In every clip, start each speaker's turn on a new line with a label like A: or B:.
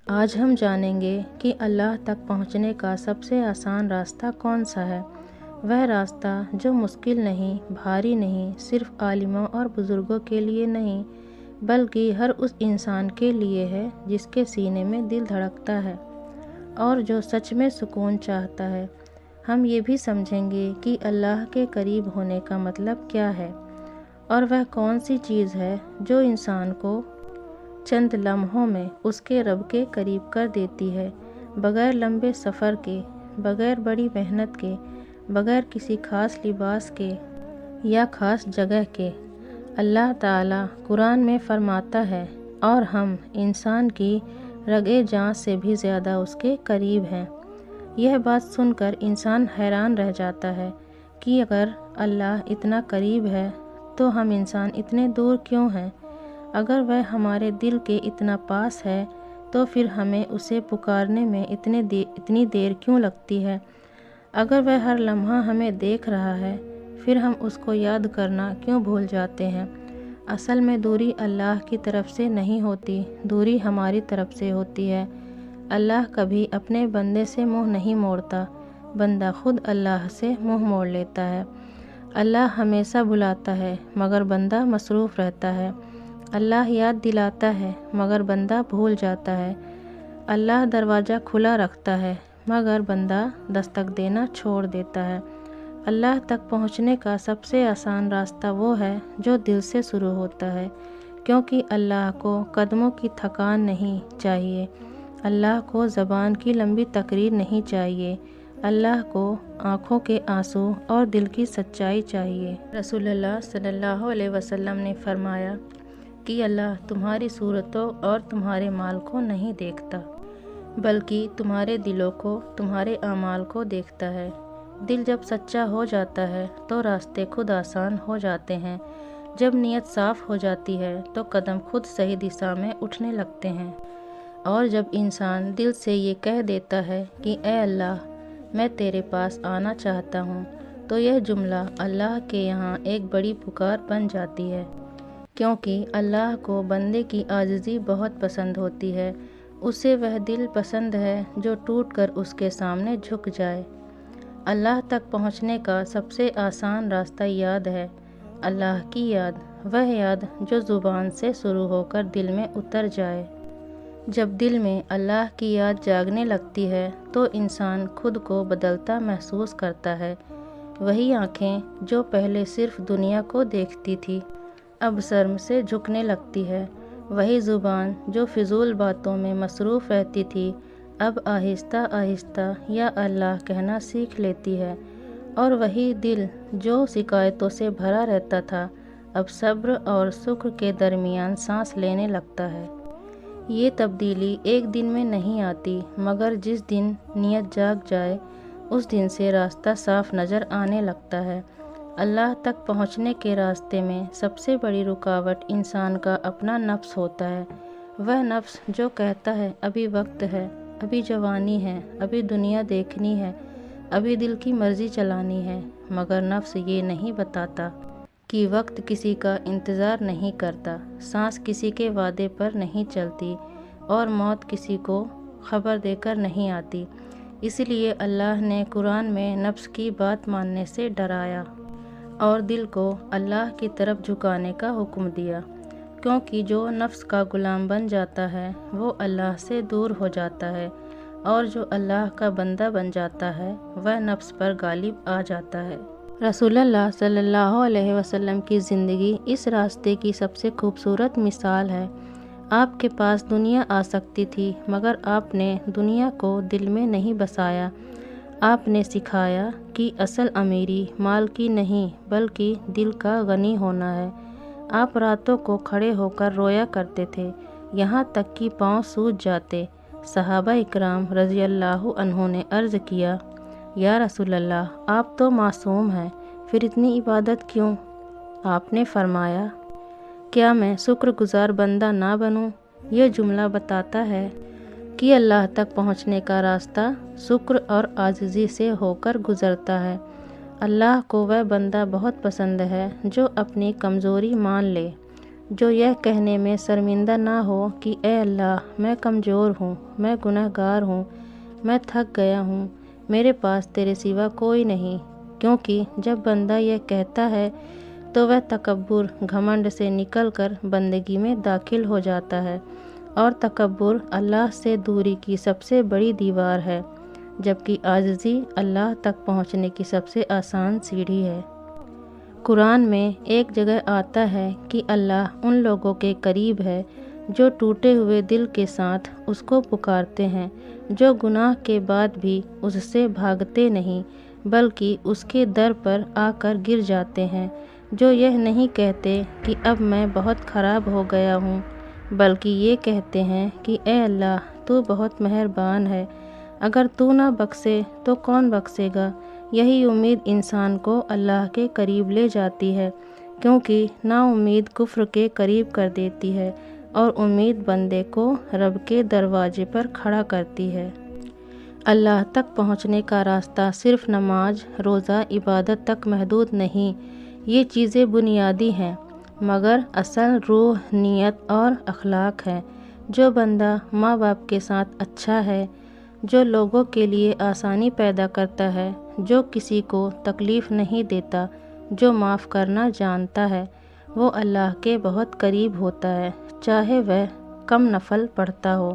A: آج ہم جانیں گے کہ اللہ تک پہنچنے کا سب سے آسان راستہ کون سا ہے۔ وہ راستہ جو مشکل نہیں، بھاری نہیں، صرف عالموں اور بزرگوں کے لیے نہیں، بلکہ ہر اس انسان کے لیے ہے جس کے سینے میں دل دھڑکتا ہے اور جو سچ میں سکون چاہتا ہے۔ ہم یہ بھی سمجھیں گے کہ اللہ کے قریب ہونے کا مطلب کیا ہے اور وہ کون سی چیز ہے جو انسان کو چند لمحوں میں اس کے رب کے قریب کر دیتی ہے، بغیر لمبے سفر کے، بغیر بڑی محنت کے، بغیر کسی خاص لباس کے یا خاص جگہ کے۔ اللہ تعالیٰ قرآن میں فرماتا ہے، اور ہم انسان کی رگِ جاں سے بھی زیادہ اس کے قریب ہیں۔ یہ بات سن کر انسان حیران رہ جاتا ہے کہ اگر اللہ اتنا قریب ہے تو ہم انسان اتنے دور کیوں ہیں؟ اگر وہ ہمارے دل کے اتنا پاس ہے تو پھر ہمیں اسے پکارنے میں اتنی دیر کیوں لگتی ہے؟ اگر وہ ہر لمحہ ہمیں دیکھ رہا ہے پھر ہم اس کو یاد کرنا کیوں بھول جاتے ہیں؟ اصل میں دوری اللہ کی طرف سے نہیں ہوتی، دوری ہماری طرف سے ہوتی ہے۔ اللہ کبھی اپنے بندے سے منہ نہیں موڑتا، بندہ خود اللہ سے منہ موڑ لیتا ہے۔ اللہ ہمیشہ بلاتا ہے مگر بندہ مصروف رہتا ہے۔ اللہ یاد دلاتا ہے مگر بندہ بھول جاتا ہے۔ اللہ دروازہ کھلا رکھتا ہے مگر بندہ دستک دینا چھوڑ دیتا ہے۔ اللہ تک پہنچنے کا سب سے آسان راستہ وہ ہے جو دل سے شروع ہوتا ہے، کیونکہ اللہ کو قدموں کی تھکان نہیں چاہیے، اللہ کو زبان کی لمبی تقریر نہیں چاہیے، اللہ کو آنکھوں کے آنسو اور دل کی سچائی چاہیے۔ رسول اللہ صلی اللہ علیہ وسلم نے فرمایا کہ اللہ تمہاری صورتوں اور تمہارے مال کو نہیں دیکھتا، بلکہ تمہارے دلوں کو، تمہارے اعمال کو دیکھتا ہے۔ دل جب سچا ہو جاتا ہے تو راستے خود آسان ہو جاتے ہیں۔ جب نیت صاف ہو جاتی ہے تو قدم خود صحیح دشا میں اٹھنے لگتے ہیں۔ اور جب انسان دل سے یہ کہہ دیتا ہے کہ اے اللہ، میں تیرے پاس آنا چاہتا ہوں، تو یہ جملہ اللہ کے یہاں ایک بڑی پکار بن جاتی ہے، کیونکہ اللہ کو بندے کی عاجزی بہت پسند ہوتی ہے۔ اسے وہ دل پسند ہے جو ٹوٹ کر اس کے سامنے جھک جائے۔ اللہ تک پہنچنے کا سب سے آسان راستہ یاد ہے، اللہ کی یاد، وہ یاد جو زبان سے شروع ہو کر دل میں اتر جائے۔ جب دل میں اللہ کی یاد جاگنے لگتی ہے تو انسان خود کو بدلتا محسوس کرتا ہے۔ وہی آنکھیں جو پہلے صرف دنیا کو دیکھتی تھی اب شرم سے جھکنے لگتی ہے۔ وہی زبان جو فضول باتوں میں مصروف رہتی تھی اب آہستہ آہستہ یا اللہ کہنا سیکھ لیتی ہے۔ اور وہی دل جو شکایتوں سے بھرا رہتا تھا اب صبر اور شکر کے درمیان سانس لینے لگتا ہے۔ یہ تبدیلی ایک دن میں نہیں آتی، مگر جس دن نیت جاگ جائے اس دن سے راستہ صاف نظر آنے لگتا ہے۔ اللہ تک پہنچنے کے راستے میں سب سے بڑی رکاوٹ انسان کا اپنا نفس ہوتا ہے۔ وہ نفس جو کہتا ہے ابھی وقت ہے، ابھی جوانی ہے، ابھی دنیا دیکھنی ہے، ابھی دل کی مرضی چلانی ہے، مگر نفس یہ نہیں بتاتا کہ وقت کسی کا انتظار نہیں کرتا، سانس کسی کے وعدے پر نہیں چلتی اور موت کسی کو خبر دے کر نہیں آتی۔ اس لیے اللہ نے قرآن میں نفس کی بات ماننے سے ڈرایا اور دل کو اللہ کی طرف جھکانے کا حکم دیا، کیونکہ جو نفس کا غلام بن جاتا ہے وہ اللہ سے دور ہو جاتا ہے، اور جو اللہ کا بندہ بن جاتا ہے وہ نفس پر غالب آ جاتا ہے۔ رسول اللہ صلی اللہ علیہ وسلم کی زندگی اس راستے کی سب سے خوبصورت مثال ہے۔ آپ کے پاس دنیا آ سکتی تھی مگر آپ نے دنیا کو دل میں نہیں بسایا۔ آپ نے سکھایا کہ اصل امیری مال کی نہیں بلکہ دل کا غنی ہونا ہے۔ آپ راتوں کو کھڑے ہو کر رویا کرتے تھے، یہاں تک کہ پاؤں سوج جاتے۔ صحابہ اکرام رضی اللہ عنہم نے عرض کیا، یا رسول اللہ، آپ تو معصوم ہیں، پھر اتنی عبادت کیوں؟ آپ نے فرمایا، کیا میں شکر گزار بندہ نہ بنوں؟ یہ جملہ بتاتا ہے کہ اللہ تک پہنچنے کا راستہ شکر اور عاجزی سے ہو کر گزرتا ہے۔ اللہ کو وہ بندہ بہت پسند ہے جو اپنی کمزوری مان لے، جو یہ کہنے میں شرمندہ نہ ہو کہ اے اللہ میں کمزور ہوں، میں گناہ گار ہوں، میں تھک گیا ہوں، میرے پاس تیرے سوا کوئی نہیں۔ کیونکہ جب بندہ یہ کہتا ہے تو وہ تکبر، گھمنڈ سے نکل کر بندگی میں داخل ہو جاتا ہے، اور تکبر اللہ سے دوری کی سب سے بڑی دیوار ہے، جبکہ عاجزی اللہ تک پہنچنے کی سب سے آسان سیڑھی ہے۔ قرآن میں ایک جگہ آتا ہے کہ اللہ ان لوگوں کے قریب ہے جو ٹوٹے ہوئے دل کے ساتھ اس کو پکارتے ہیں، جو گناہ کے بعد بھی اس سے بھاگتے نہیں بلکہ اس کے در پر آ کر گر جاتے ہیں، جو یہ نہیں کہتے کہ اب میں بہت خراب ہو گیا ہوں، بلکہ یہ کہتے ہیں کہ اے اللہ تو بہت مہربان ہے، اگر تو نہ بخشے تو کون بخشے گا۔ یہی امید انسان کو اللہ کے قریب لے جاتی ہے، کیونکہ نا امید کفر کے قریب کر دیتی ہے اور امید بندے کو رب کے دروازے پر کھڑا کرتی ہے۔ اللہ تک پہنچنے کا راستہ صرف نماز، روزہ، عبادت تک محدود نہیں، یہ چیزیں بنیادی ہیں، مگر اصل روح، نیت اور اخلاق ہے۔ جو بندہ ماں باپ کے ساتھ اچھا ہے، جو لوگوں کے لیے آسانی پیدا کرتا ہے، جو کسی کو تکلیف نہیں دیتا، جو معاف کرنا جانتا ہے، وہ اللہ کے بہت قریب ہوتا ہے، چاہے وہ کم نفل پڑھتا ہو،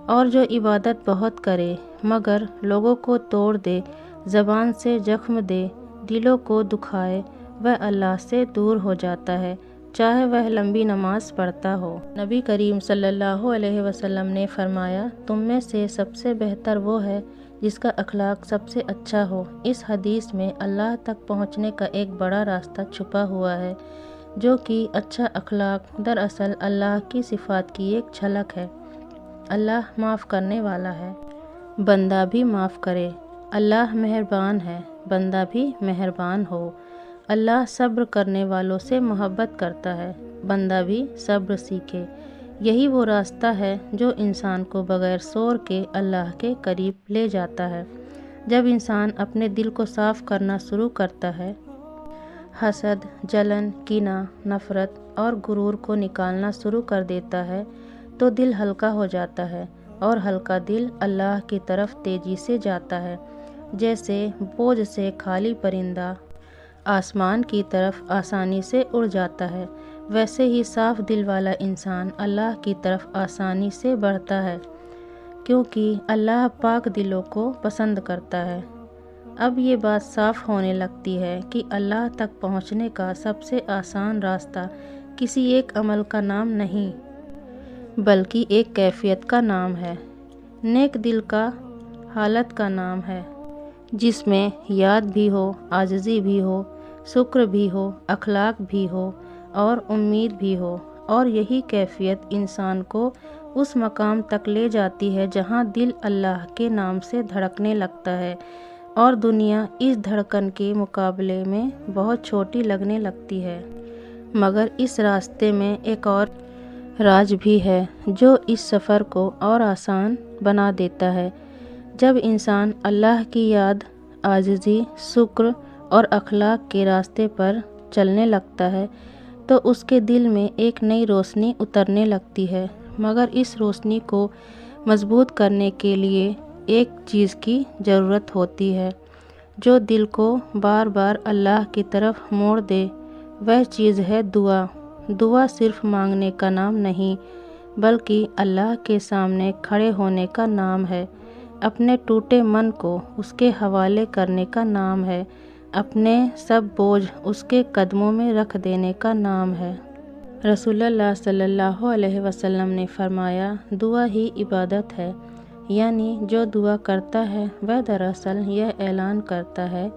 A: اور جو عبادت بہت کرے مگر لوگوں کو توڑ دے، زبان سے زخم دے، دلوں کو دکھائے، وہ اللہ سے دور ہو جاتا ہے، چاہے وہ لمبی نماز پڑھتا ہو۔ نبی کریم صلی اللہ علیہ وسلم نے فرمایا، تم میں سے سب سے بہتر وہ ہے جس کا اخلاق سب سے اچھا ہو۔ اس حدیث میں اللہ تک پہنچنے کا ایک بڑا راستہ چھپا ہوا ہے، جو کہ اچھا اخلاق دراصل اللہ کی صفات کی ایک جھلک ہے۔ اللہ معاف کرنے والا ہے، بندہ بھی معاف کرے۔ اللہ مہربان ہے، بندہ بھی مہربان ہو۔ اللہ صبر کرنے والوں سے محبت کرتا ہے، بندہ بھی صبر سیکھے۔ یہی وہ راستہ ہے جو انسان کو بغیر شور کے اللہ کے قریب لے جاتا ہے۔ جب انسان اپنے دل کو صاف کرنا شروع کرتا ہے، حسد، جلن، کینہ، نفرت اور غرور کو نکالنا شروع کر دیتا ہے، تو دل ہلکا ہو جاتا ہے، اور ہلکا دل اللہ کی طرف تیزی سے جاتا ہے۔ جیسے بوجھ سے خالی پرندہ آسمان کی طرف آسانی سے اڑ جاتا ہے، ویسے ہی صاف دل والا انسان اللہ کی طرف آسانی سے بڑھتا ہے، کیونکہ اللہ پاک دلوں کو پسند کرتا ہے۔ اب یہ بات صاف ہونے لگتی ہے کہ اللہ تک پہنچنے کا سب سے آسان راستہ کسی ایک عمل کا نام نہیں، بلکہ ایک کیفیت کا نام ہے، نیک دل کا حالت کا نام ہے، جس میں یاد بھی ہو، عاجزی بھی ہو، شکر بھی ہو، اخلاق بھی ہو اور امید بھی ہو۔ اور یہی کیفیت انسان کو اس مقام تک لے جاتی ہے جہاں دل اللہ کے نام سے دھڑکنے لگتا ہے، اور دنیا اس دھڑکن کے مقابلے میں بہت چھوٹی لگنے لگتی ہے۔ مگر اس راستے میں ایک اور راز بھی ہے جو اس سفر کو اور آسان بنا دیتا ہے۔ جب انسان اللہ کی یاد، عاجزی، شکر اور اخلاق کے راستے پر چلنے لگتا ہے تو اس کے دل میں ایک نئی روشنی اترنے لگتی ہے، مگر اس روشنی کو مضبوط کرنے کے لیے ایک چیز کی ضرورت ہوتی ہے جو دل کو بار بار اللہ کی طرف موڑ دے۔ وہ چیز ہے دعا۔ دعا صرف مانگنے کا نام نہیں، بلکہ اللہ کے سامنے کھڑے ہونے کا نام ہے، اپنے ٹوٹے من کو اس کے حوالے کرنے کا نام ہے، اپنے سب بوجھ اس کے قدموں میں رکھ دینے کا نام ہے۔ رسول اللہ صلی اللہ علیہ وسلم نے فرمایا، دعا ہی عبادت ہے، یعنی جو دعا کرتا ہے وہ دراصل یہ اعلان کرتا ہے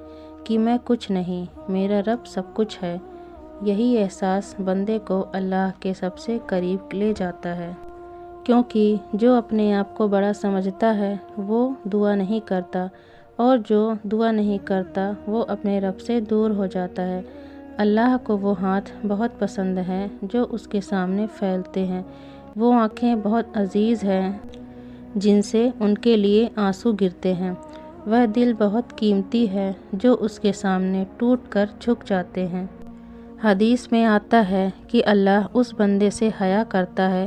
A: کہ میں کچھ نہیں، میرا رب سب کچھ ہے۔ یہی احساس بندے کو اللہ کے سب سے قریب لے جاتا ہے، کیونکہ جو اپنے آپ کو بڑا سمجھتا ہے وہ دعا نہیں کرتا، اور جو دعا نہیں کرتا وہ اپنے رب سے دور ہو جاتا ہے۔ اللہ کو وہ ہاتھ بہت پسند ہیں جو اس کے سامنے پھیلتے ہیں، وہ آنکھیں بہت عزیز ہیں جن سے ان کے لیے آنسو گرتے ہیں، وہ دل بہت قیمتی ہے جو اس کے سامنے ٹوٹ کر جھک جاتے ہیں۔ حدیث میں آتا ہے کہ اللہ اس بندے سے حیا کرتا ہے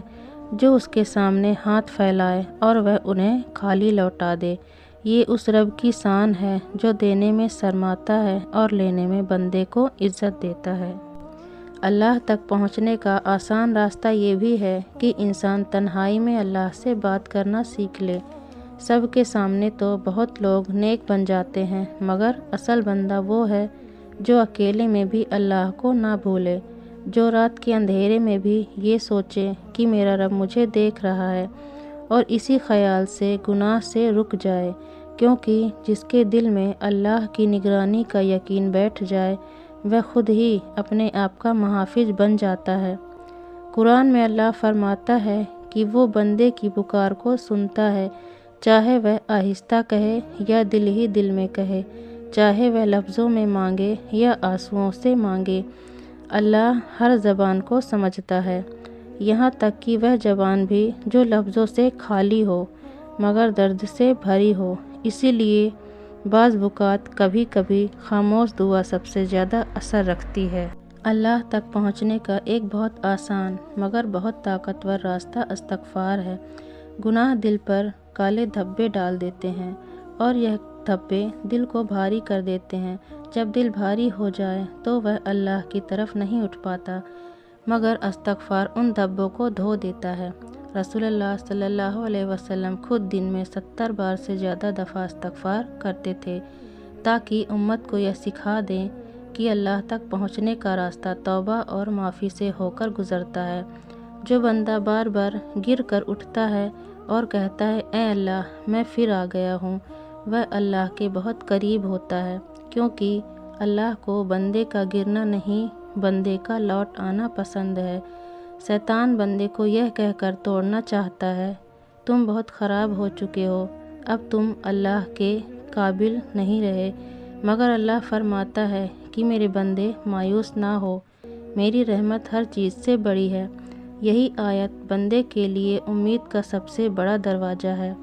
A: جو اس کے سامنے ہاتھ پھیلائے اور وہ انہیں خالی لوٹا دے۔ یہ اس رب کی شان ہے جو دینے میں شرماتا ہے اور لینے میں بندے کو عزت دیتا ہے۔ اللہ تک پہنچنے کا آسان راستہ یہ بھی ہے کہ انسان تنہائی میں اللہ سے بات کرنا سیکھ لے۔ سب کے سامنے تو بہت لوگ نیک بن جاتے ہیں، مگر اصل بندہ وہ ہے جو اکیلے میں بھی اللہ کو نہ بھولے، جو رات کے اندھیرے میں بھی یہ سوچے کہ میرا رب مجھے دیکھ رہا ہے، اور اسی خیال سے گناہ سے رک جائے، کیونکہ جس کے دل میں اللہ کی نگرانی کا یقین بیٹھ جائے وہ خود ہی اپنے آپ کا محافظ بن جاتا ہے۔ قرآن میں اللہ فرماتا ہے کہ وہ بندے کی پکار کو سنتا ہے، چاہے وہ آہستہ کہے یا دل ہی دل میں کہے، چاہے وہ لفظوں میں مانگے یا آنسوؤں سے مانگے۔ اللہ ہر زبان کو سمجھتا ہے، یہاں تک کہ وہ زبان بھی جو لفظوں سے خالی ہو مگر درد سے بھری ہو۔ اسی لیے بعض اوقات کبھی کبھی خاموش دعا سب سے زیادہ اثر رکھتی ہے۔ اللہ تک پہنچنے کا ایک بہت آسان مگر بہت طاقتور راستہ استغفار ہے۔ گناہ دل پر کالے دھبے ڈال دیتے ہیں اور یہ دھبے دل کو بھاری کر دیتے ہیں۔ جب دل بھاری ہو جائے تو وہ اللہ کی طرف نہیں اٹھ پاتا، مگر استغفار ان دھبوں کو دھو دیتا ہے۔ رسول اللہ صلی اللہ علیہ وسلم خود دن میں 70 بار سے زیادہ دفعہ استغفار کرتے تھے، تاکہ امت کو یہ سکھا دیں کہ اللہ تک پہنچنے کا راستہ توبہ اور معافی سے ہو کر گزرتا ہے۔ جو بندہ بار بار گر کر اٹھتا ہے اور کہتا ہے اے اللہ میں پھر آ گیا ہوں، وہ اللہ کے بہت قریب ہوتا ہے، کیونکہ اللہ کو بندے کا گرنا نہیں بندے کا لوٹ آنا پسند ہے۔ شیطان بندے کو یہ کہہ کر توڑنا چاہتا ہے تم بہت خراب ہو چکے ہو، اب تم اللہ کے قابل نہیں رہے، مگر اللہ فرماتا ہے کہ میرے بندے مایوس نہ ہو، میری رحمت ہر چیز سے بڑی ہے۔ یہی آیت بندے کے لیے امید کا سب سے بڑا دروازہ ہے۔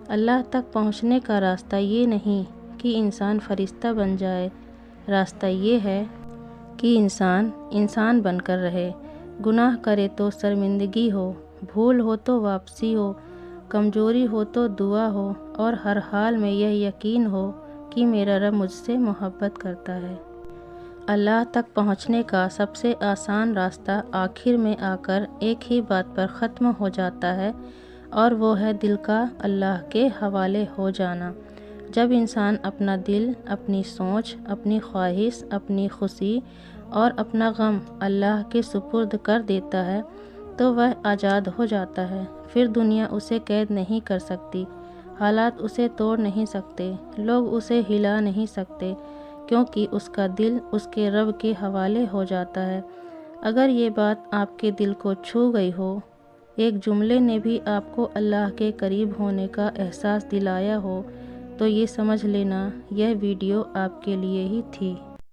A: اللہ تک پہنچنے کا راستہ یہ نہیں کہ انسان فرشتہ بن جائے، راستہ یہ ہے کہ انسان بن کر رہے۔ گناہ کرے تو شرمندگی ہو، بھول ہو تو واپسی ہو، کمزوری ہو تو دعا ہو، اور ہر حال میں یہ یقین ہو کہ میرا رب مجھ سے محبت کرتا ہے۔ اللہ تک پہنچنے کا سب سے آسان راستہ آخر میں آ کر ایک ہی بات پر ختم ہو جاتا ہے، اور وہ ہے دل کا اللہ کے حوالے ہو جانا۔ جب انسان اپنا دل، اپنی سوچ، اپنی خواہش، اپنی خوشی اور اپنا غم اللہ کے سپرد کر دیتا ہے تو وہ آزاد ہو جاتا ہے۔ پھر دنیا اسے قید نہیں کر سکتی، حالات اسے توڑ نہیں سکتے، لوگ اسے ہلا نہیں سکتے، کیونکہ اس کا دل اس کے رب کے حوالے ہو جاتا ہے۔ اگر یہ بات آپ کے دل کو چھو گئی ہو، ایک جملے نے بھی آپ کو اللہ کے قریب ہونے کا احساس دلایا ہو، تو یہ سمجھ لینا یہ ویڈیو آپ کے لیے ہی تھی۔